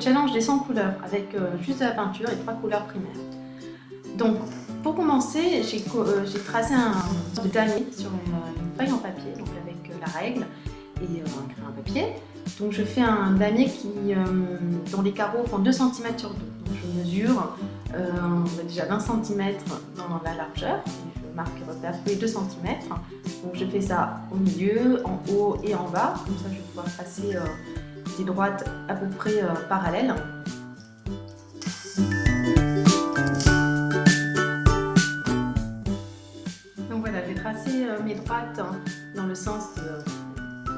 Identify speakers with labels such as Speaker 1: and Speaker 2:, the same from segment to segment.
Speaker 1: challenge des 100 couleurs avec juste de la peinture et 3 couleurs primaires. Donc, pour commencer, j'ai tracé un damier sur une feuille en papier, donc avec la règle et un crayon à papier. Donc, je fais un damier dont les carreaux font 2 cm sur 2. Donc, je mesure déjà 20 cm dans la largeur. Je marque et repère tous les 2 cm. Donc, je fais ça au milieu, en haut et en bas. Comme ça, je vais pouvoir tracer des droites à peu près parallèles. Donc voilà, j'ai tracé mes droites dans le sens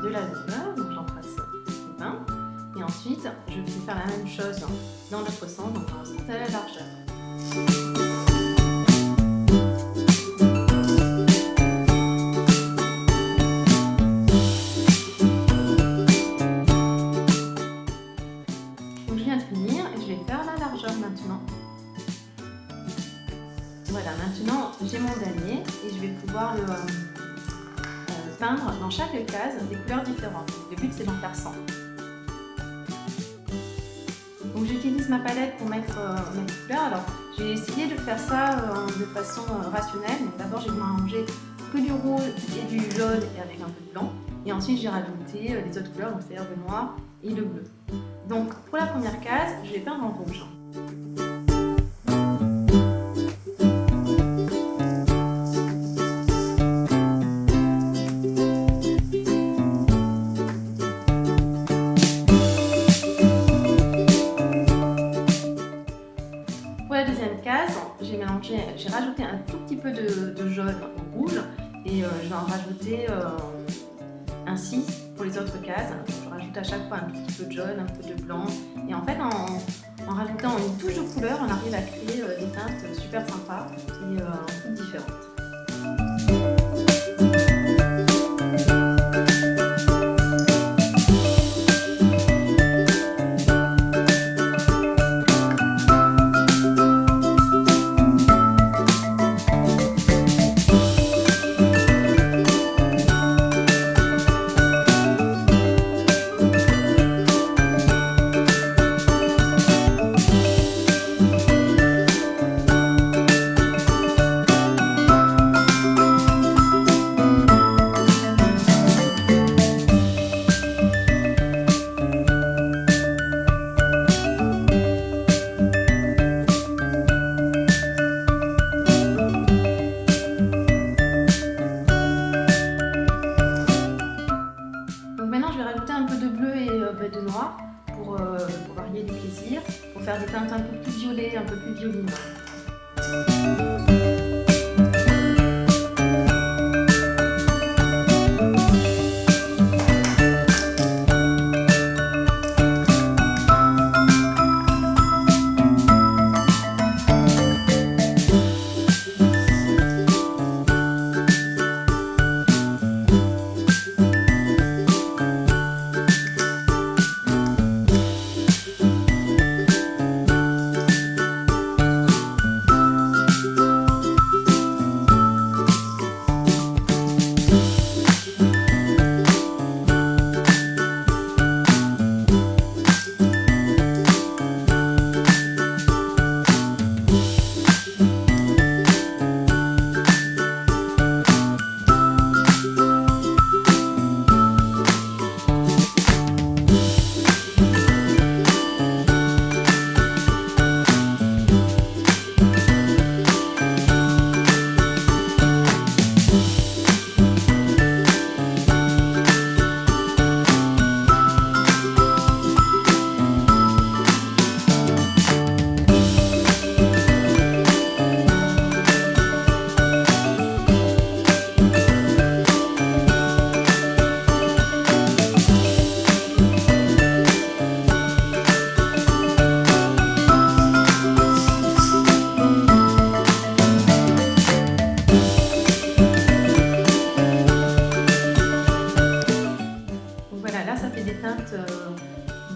Speaker 1: de la longueur, donc j'en trace 20. Et ensuite, je vais faire la même chose dans l'autre sens, donc dans le sens de la largeur. Donc je viens de finir et je vais faire la largeur maintenant. Voilà, maintenant j'ai mon damier et je vais pouvoir le peindre dans chaque case des couleurs différentes. Le but c'est d'en faire 100. Donc j'utilise ma palette pour mettre mes couleurs. Alors j'ai essayé de faire ça de façon rationnelle. Donc d'abord j'ai mélangé que du rouge et du jaune et avec un peu de blanc. Et ensuite j'ai rajouté les autres couleurs, c'est-à-dire le noir et le bleu. Donc pour la première case, je vais peindre en rouge. Pour la deuxième case, j'ai rajouté un tout petit peu de jaune au rouge et je vais en rajouter ainsi pour les autres cases. Je rajoute à chaque fois un tout petit peu de jaune, un peu de blanc et en fait en rajoutant une touche de couleur, on arrive à créer des teintes super sympas et toutes différentes. Maintenant, je vais rajouter un peu de bleu et de noir pour varier du plaisir, pour faire des teintes un peu plus violettes, un peu plus violines.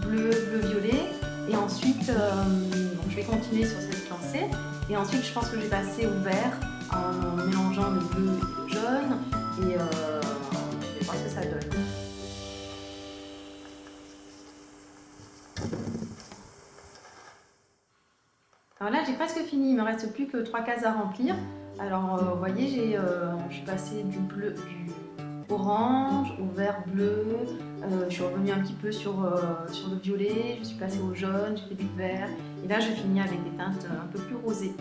Speaker 1: bleu-violet. Et ensuite, je vais continuer sur cette lancée. Et ensuite, je pense que je vais passer au vert en mélangeant le bleu et le jaune. Et je vais voir ce que ça donne. Alors là, j'ai presque fini, il me reste plus que 3 cases à remplir. Alors, vous voyez, je suis passée du bleu, du orange au vert bleu, je suis revenue un petit peu sur le violet, je suis passée au jaune, j'ai fait du vert, et là je finis avec des teintes un peu plus rosées.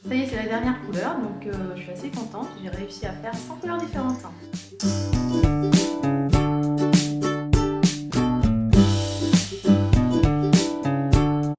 Speaker 1: Ça y est, c'est la dernière couleur, donc je suis assez contente, j'ai réussi à faire 100 couleurs différentes.